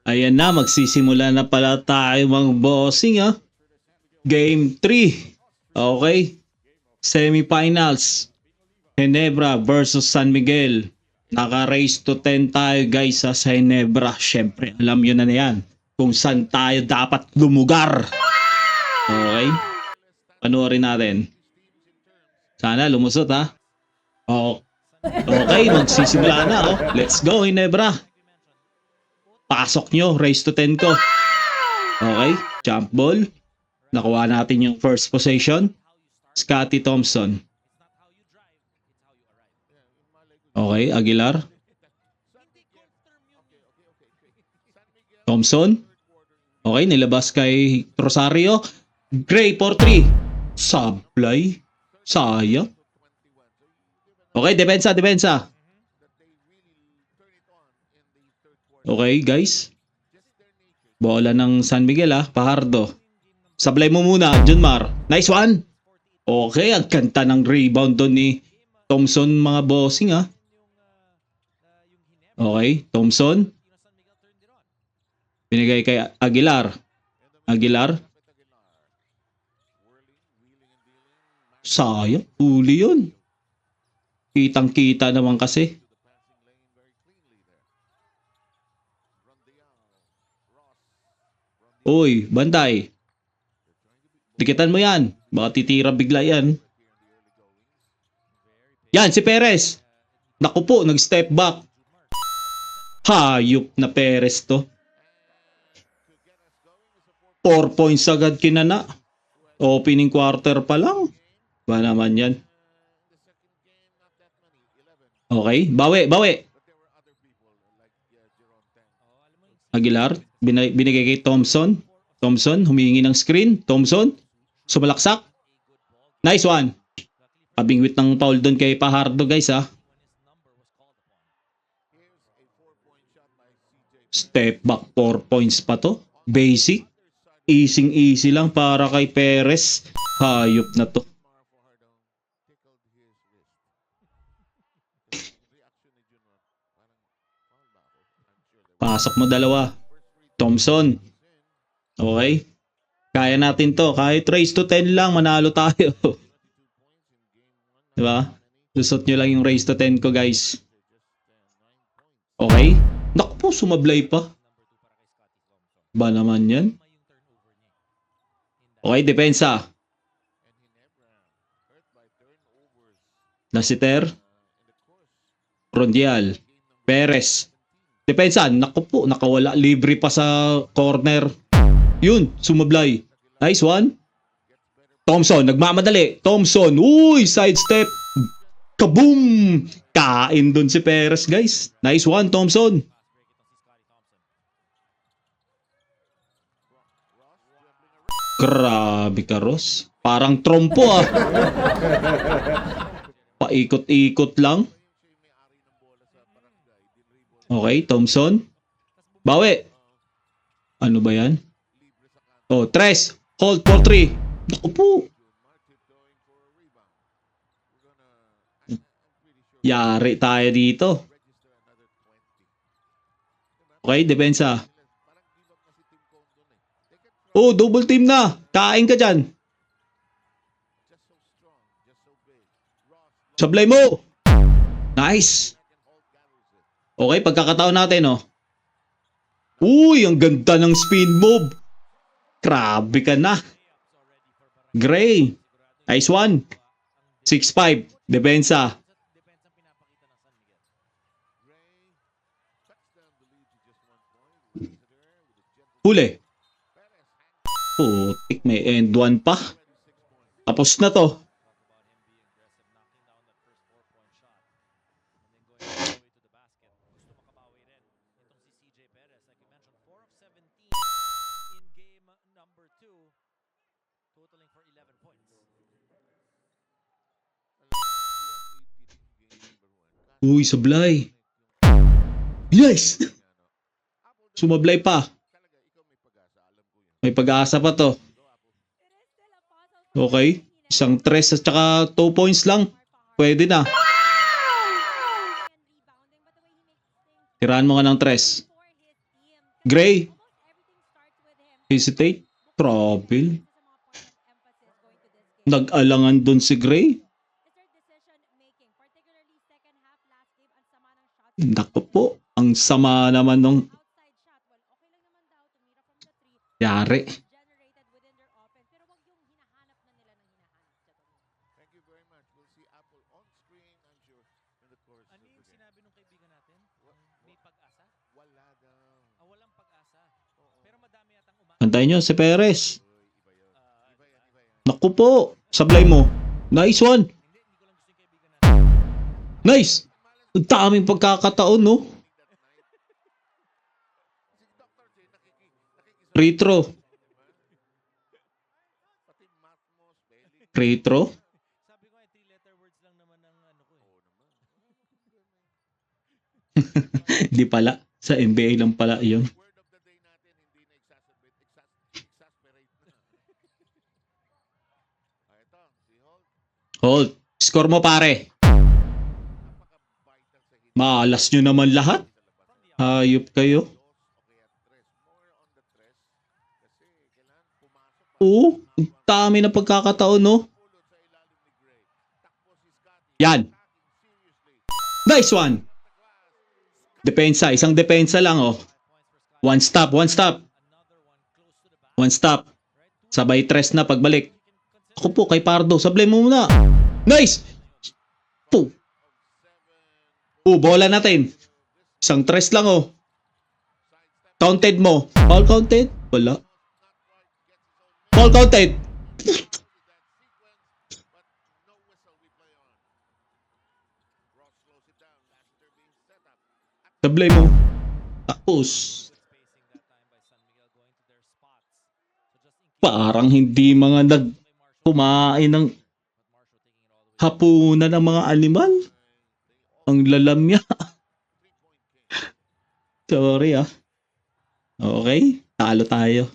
Ayan na, magsisimula na pala tayo mga bossing ha. Game 3. Okay. Semifinals. Ginebra versus San Miguel. Naka-race to 10 tayo guys sa Ginebra. Syempre, alam yun na yan. Kung saan tayo dapat lumugar. Okay. Panoorin natin. Sana lumusot ha. Okay, magsisimula na oh. Let's go Ginebra. Pasok nyo, race to 10 ko. Okay, jump ball. Nakuha natin yung first possession. Scotty Thompson. Okay, Aguilar. Thompson. Okay, nilabas kay Rosario. Gray for 3. Sablay. Sayang. Okay, depensa. Okay, guys. Bola ng San Miguel Pajardo. Sablay mo muna, Junmar. Nice one. Okay, ang kanta ng rebound doon ni Thompson mga bossing Okay, Thompson. Binigay kay Aguilar. Sayang, huli yun. Kitang-kita naman kasi. Uy, bantay. Dikitan mo yan. Baka titira bigla yan. Yan, si Perez. Naku po, nag-step back. Hayop na Perez to. 4 points agad kinana. Opening quarter pa lang. Ba naman yan. Okay, bawi. Aguilar, binigay kay Thompson. Thompson, humingi ng screen. Thompson, sumalaksak. Nice one. Kabingwit ng foul doon kay Pajardo guys Step back 4 points pa to. Basic. Easy lang para kay Perez. Hayop na to. Pasok mo dalawa. Thompson. Okay. Kaya natin to. Kahit race to 10 lang, manalo tayo. Diba? Lusot nyo lang yung race to 10 ko guys. Okay. Naku po, sumablay pa. Ba naman yan? Okay, depensa. Lassiter. Rondial. Perez. Depensa. Naku po, nakawala. Libre pa sa corner. Yun, sumablay. Nice one. Thompson, nagmamadali. Thompson, uy, sidestep. Kaboom! Kain dun si Perez, guys. Nice one, Thompson. Grabe ka, Ross. Parang trompo Paikot-ikot lang. Okay, Thompson. Bawi. Ano ba yan? Oh, tres. Hold for 3. Naku po. Yari tayo dito. Okay, depensa. Oh, double team na. Kain ka dyan. Sablay mo. Nice. Okay, pagkakataon natin Uy, ang ganda ng spin move. Grabe ka na. Gray. Nice one. 6-5. Depensa. Huli. Putik, may end one pa. Tapos na to. Uy, sablay. Yes! Sumablay pa. May pag-asa pa to. Okay. Isang 3 at saka 2 points lang. Pwede na. Tirahan mo nga ng 3. Gray. Hesitate. Trouble. Nag-alangan dun si Gray. Naku po. Ang sama naman nung yari. Ano yung sinabi ng kaibigan natin? May pag-asa? Wala daw. Walang pag-asa. Pero madami yatang Antayin nyo si Perez. Naku po. Sablay mo. Nice one. Hindi ko lang gusto yung kaibigan natin. Nice. Ang daming pagkakataon, no? Free throw. Free throw? Sabi ko 3-letter words lang naman ang ano ko eh. Di pala. Sa NBA lang pala yun. Word of the day natin, hindi na exasperate na. Ito, si Holt, Hold. Score mo, pare. napaka-vital sa hindi Malas nyo naman lahat. Hayop kayo. o kaya tres. More on the tres. Kasi kailangan pumasok Oo. Ang dami na pagkakataon, no? pulot sa ilalim ni Gray. Takbo si Scotty. Yan. Attacking seriously. Nice one. Depensa. Isang depensa lang, oh. One stop. One stop. One stop. Sabay tres na pagbalik. Ako po kay Pardo. Sablay mo muna. Nice! Po. Bola natin. Isang tres lang, oh. Counted mo. All counted? Wala. All counted. But no whistle we play on. Ross slows it down. Lassiter being set up. Sablay mo. Tapos. Spacing that time by San Miguel going to their spots. So just in case Parang hindi mga kumain ng Marshall taking it all the way. hapunan ng mga animal. Ang lalamya. Sorry, ah. Okay. Talo tayo.